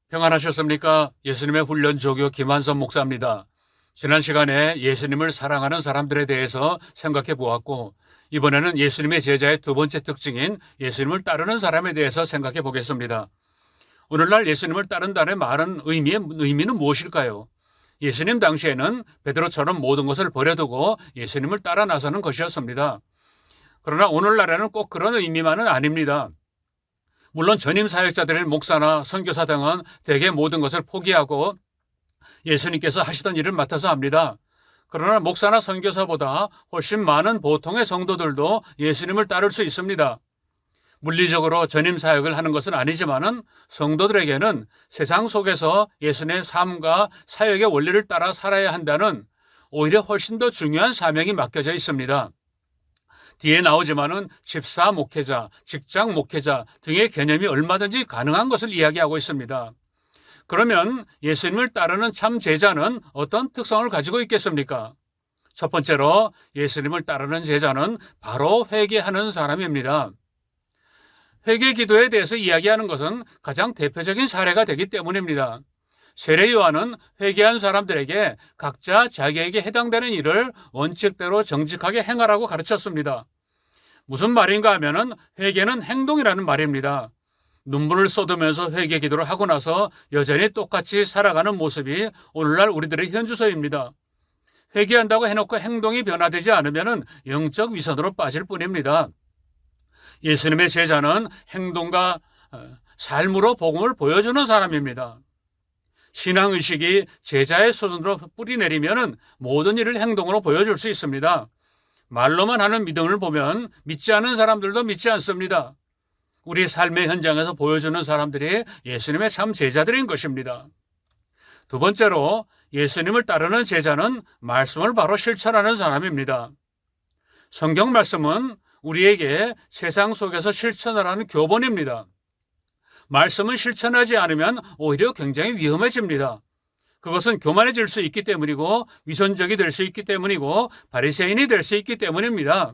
평안하셨습니까? 예수님의 훈련 조교 김한선 목사입니다. 지난 시간에 예수님을 사랑하는 사람들에 대해서 생각해 보았고, 이번에는 예수님의 제자의 두 번째 특징인 예수님을 따르는 사람에 대해서 생각해 보겠습니다. 오늘날 예수님을 따른다는 말은 의미는 무엇일까요? 예수님 당시에는 베드로처럼 모든 것을 버려두고 예수님을 따라 나서는 것이었습니다. 그러나 오늘날에는 꼭 그런 의미만은 아닙니다. 물론 전임 사역자들인 목사나 선교사 등은 대개 모든 것을 포기하고 예수님께서 하시던 일을 맡아서 합니다. 그러나 목사나 선교사보다 훨씬 많은 보통의 성도들도 예수님을 따를 수 있습니다. 물리적으로 전임 사역을 하는 것은 아니지만은 성도들에게는 세상 속에서 예수님의 삶과 사역의 원리를 따라 살아야 한다는 오히려 훨씬 더 중요한 사명이 맡겨져 있습니다. 뒤에 나오지만은 집사 목회자, 직장 목회자 등의 개념이 얼마든지 가능한 것을 이야기하고 있습니다. 그러면 예수님을 따르는 참 제자는 어떤 특성을 가지고 있겠습니까? 첫 번째로 예수님을 따르는 제자는 바로 회개하는 사람입니다. 회개 기도에 대해서 이야기하는 것은 가장 대표적인 사례가 되기 때문입니다. 세례 요한은 회개한 사람들에게 각자 자기에게 해당되는 일을 원칙대로 정직하게 행하라고 가르쳤습니다. 무슨 말인가 하면은 회개는 행동이라는 말입니다. 눈물을 쏟으면서 회개 기도를 하고 나서 여전히 똑같이 살아가는 모습이 오늘날 우리들의 현주소입니다. 회개한다고 해놓고 행동이 변화되지 않으면은 영적 위선으로 빠질 뿐입니다. 예수님의 제자는 행동과 삶으로 복음을 보여주는 사람입니다. 신앙의식이 제자의 수준으로 뿌리내리면 모든 일을 행동으로 보여줄 수 있습니다. 말로만 하는 믿음을 보면 믿지 않는 사람들도 믿지 않습니다. 우리 삶의 현장에서 보여주는 사람들이 예수님의 참 제자들인 것입니다. 두 번째로 예수님을 따르는 제자는 말씀을 바로 실천하는 사람입니다. 성경 말씀은 우리에게 세상 속에서 실천하라는 교본입니다. 말씀을 실천하지 않으면 오히려 굉장히 위험해집니다. 그것은 교만해질 수 있기 때문이고 위선적이 될 수 있기 때문이고 바리새인이 될 수 있기 때문입니다.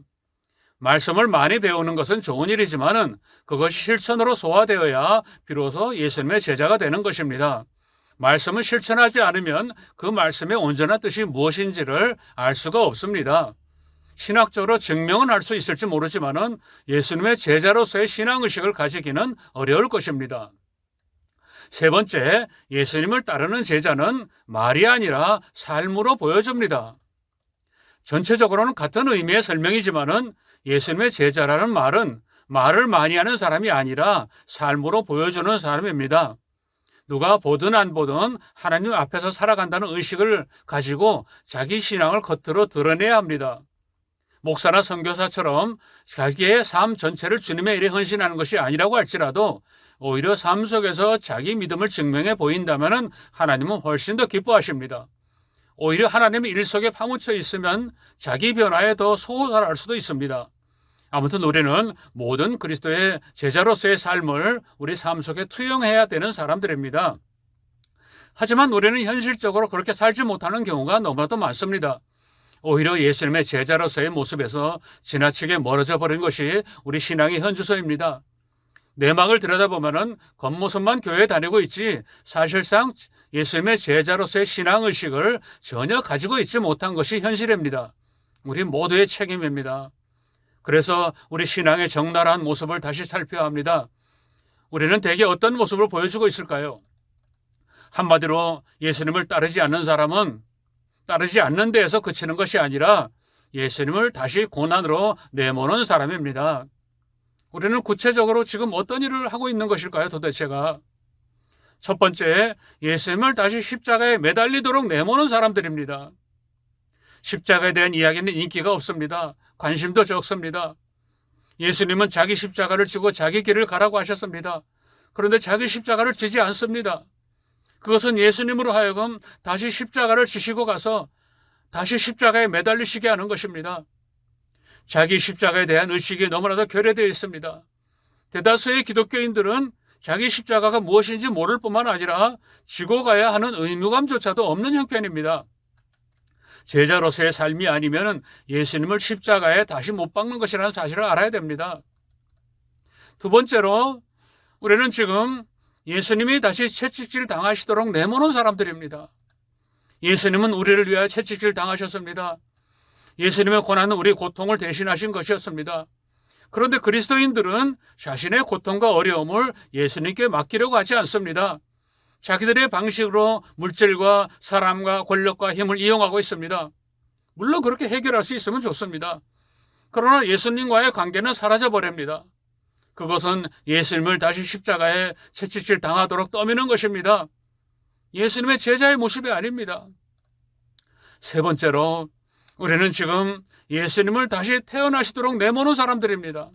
말씀을 많이 배우는 것은 좋은 일이지만은 그것이 실천으로 소화되어야 비로소 예수님의 제자가 되는 것입니다. 말씀을 실천하지 않으면 그 말씀의 온전한 뜻이 무엇인지를 알 수가 없습니다. 신학적으로 증명은 할 수 있을지 모르지만은 예수님의 제자로서의 신앙의식을 가지기는 어려울 것입니다. 세 번째, 예수님을 따르는 제자는 말이 아니라 삶으로 보여줍니다. 전체적으로는 같은 의미의 설명이지만은 예수님의 제자라는 말은 말을 많이 하는 사람이 아니라 삶으로 보여주는 사람입니다. 누가 보든 안 보든 하나님 앞에서 살아간다는 의식을 가지고 자기 신앙을 겉으로 드러내야 합니다. 목사나 선교사처럼 자기의 삶 전체를 주님의 일에 헌신하는 것이 아니라고 할지라도 오히려 삶 속에서 자기 믿음을 증명해 보인다면 하나님은 훨씬 더 기뻐하십니다. 오히려 하나님의 일 속에 파묻혀 있으면 자기 변화에 더 소홀할 수도 있습니다. 아무튼 우리는 모든 그리스도의 제자로서의 삶을 우리 삶 속에 투영해야 되는 사람들입니다. 하지만 우리는 현실적으로 그렇게 살지 못하는 경우가 너무나도 많습니다. 오히려 예수님의 제자로서의 모습에서 지나치게 멀어져 버린 것이 우리 신앙의 현주소입니다. 내막을 들여다보면 겉모습만 교회에 다니고 있지 사실상 예수님의 제자로서의 신앙의식을 전혀 가지고 있지 못한 것이 현실입니다. 우리 모두의 책임입니다. 그래서 우리 신앙의 적나라한 모습을 다시 살펴야 합니다. 우리는 대개 어떤 모습을 보여주고 있을까요? 한마디로 예수님을 따르지 않는 사람은 따르지 않는 데에서 그치는 것이 아니라 예수님을 다시 고난으로 내모는 사람입니다. 우리는 구체적으로 지금 어떤 일을 하고 있는 것일까요, 도대체가? 첫 번째, 예수님을 다시 십자가에 매달리도록 내모는 사람들입니다. 십자가에 대한 이야기는 인기가 없습니다. 관심도 적습니다. 예수님은 자기 십자가를 지고 자기 길을 가라고 하셨습니다. 그런데 자기 십자가를 지지 않습니다. 그것은 예수님으로 하여금 다시 십자가를 지시고 가서 다시 십자가에 매달리시게 하는 것입니다. 자기 십자가에 대한 의식이 너무나도 결여되어 있습니다. 대다수의 기독교인들은 자기 십자가가 무엇인지 모를 뿐만 아니라 지고 가야 하는 의무감조차도 없는 형편입니다. 제자로서의 삶이 아니면 예수님을 십자가에 다시 못 박는 것이라는 사실을 알아야 됩니다. 두 번째로 우리는 지금 예수님이 다시 채찍질 당하시도록 내모는 사람들입니다. 예수님은 우리를 위하여 채찍질 당하셨습니다. 예수님의 고난은 우리 고통을 대신하신 것이었습니다. 그런데 그리스도인들은 자신의 고통과 어려움을 예수님께 맡기려고 하지 않습니다. 자기들의 방식으로 물질과 사람과 권력과 힘을 이용하고 있습니다. 물론 그렇게 해결할 수 있으면 좋습니다. 그러나 예수님과의 관계는 사라져버립니다. 그것은 예수님을 다시 십자가에 채찍질 당하도록 떠미는 것입니다. 예수님의 제자의 모습이 아닙니다. 세 번째로 우리는 지금 예수님을 다시 태어나시도록 내모는 사람들입니다.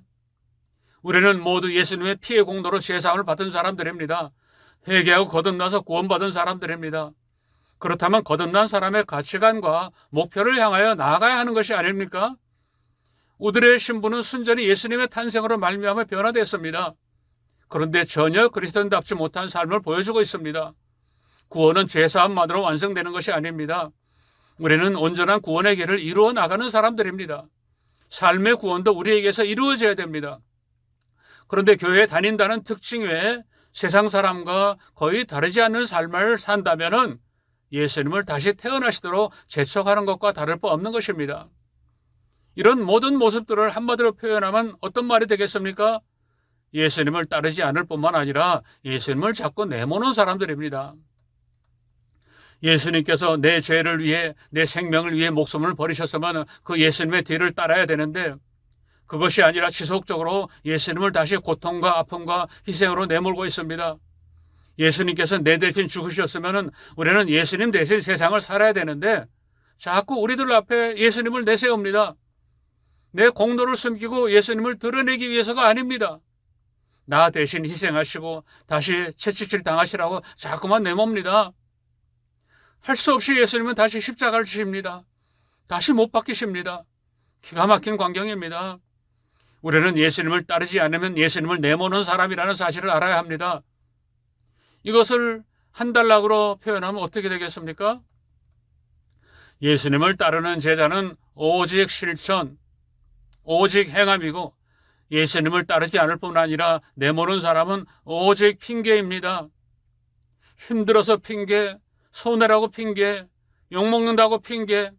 우리는 모두 예수님의 피의 공로로 제사함을 받은 사람들입니다. 회개하고 거듭나서 구원받은 사람들입니다. 그렇다면 거듭난 사람의 가치관과 목표를 향하여 나아가야 하는 것이 아닙니까? 우리의 신분은 순전히 예수님의 탄생으로 말미암아 변화됐습니다. 그런데 전혀 그리스도인답지 못한 삶을 보여주고 있습니다. 구원은 죄사함만으로 완성되는 것이 아닙니다. 우리는 온전한 구원의 길을 이루어 나가는 사람들입니다. 삶의 구원도 우리에게서 이루어져야 됩니다. 그런데 교회에 다닌다는 특징 외에 세상 사람과 거의 다르지 않는 삶을 산다면 예수님을 다시 태어나시도록 재촉하는 것과 다를 바 없는 것입니다. 이런 모든 모습들을 한마디로 표현하면 어떤 말이 되겠습니까? 예수님을 따르지 않을 뿐만 아니라 예수님을 자꾸 내모는 사람들입니다. 예수님께서 내 죄를 위해 내 생명을 위해 목숨을 버리셨으면 그 예수님의 뒤를 따라야 되는데 그것이 아니라 지속적으로 예수님을 다시 고통과 아픔과 희생으로 내몰고 있습니다. 예수님께서 내 대신 죽으셨으면 우리는 예수님 대신 세상을 살아야 되는데 자꾸 우리들 앞에 예수님을 내세웁니다. 내 공로를 숨기고 예수님을 드러내기 위해서가 아닙니다. 나 대신 희생하시고 다시 채찍질 당하시라고 자꾸만 내몹니다. 할 수 없이 예수님은 다시 십자가를 지십니다. 다시 못 박히십니다. 기가 막힌 광경입니다. 우리는 예수님을 따르지 않으면 예수님을 내모는 사람이라는 사실을 알아야 합니다. 이것을 한 단락으로 표현하면 어떻게 되겠습니까? 예수님을 따르는 제자는 오직 실천, 오직 행함이고 예수님을 따르지 않을 뿐 아니라 내모는 사람은 오직 핑계입니다. 힘들어서 핑계, 손해라고 핑계, 욕먹는다고 핑계,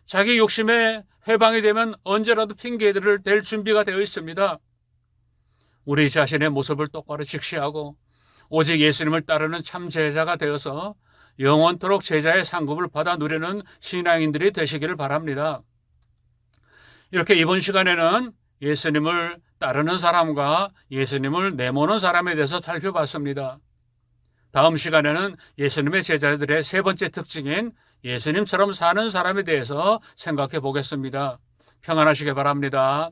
자기 욕심에 해방이 되면 언제라도 핑계들을 댈 준비가 되어 있습니다. 우리 자신의 모습을 똑바로 직시하고 오직 예수님을 따르는 참 제자가 되어서 영원토록 제자의 상급을 받아 누리는 신앙인들이 되시기를 바랍니다. 이렇게 이번 시간에는 예수님을 따르는 사람과 예수님을 내모는 사람에 대해서 살펴봤습니다. 다음 시간에는 예수님의 제자들의 세 번째 특징인 예수님처럼 사는 사람에 대해서 생각해 보겠습니다. 평안하시기 바랍니다.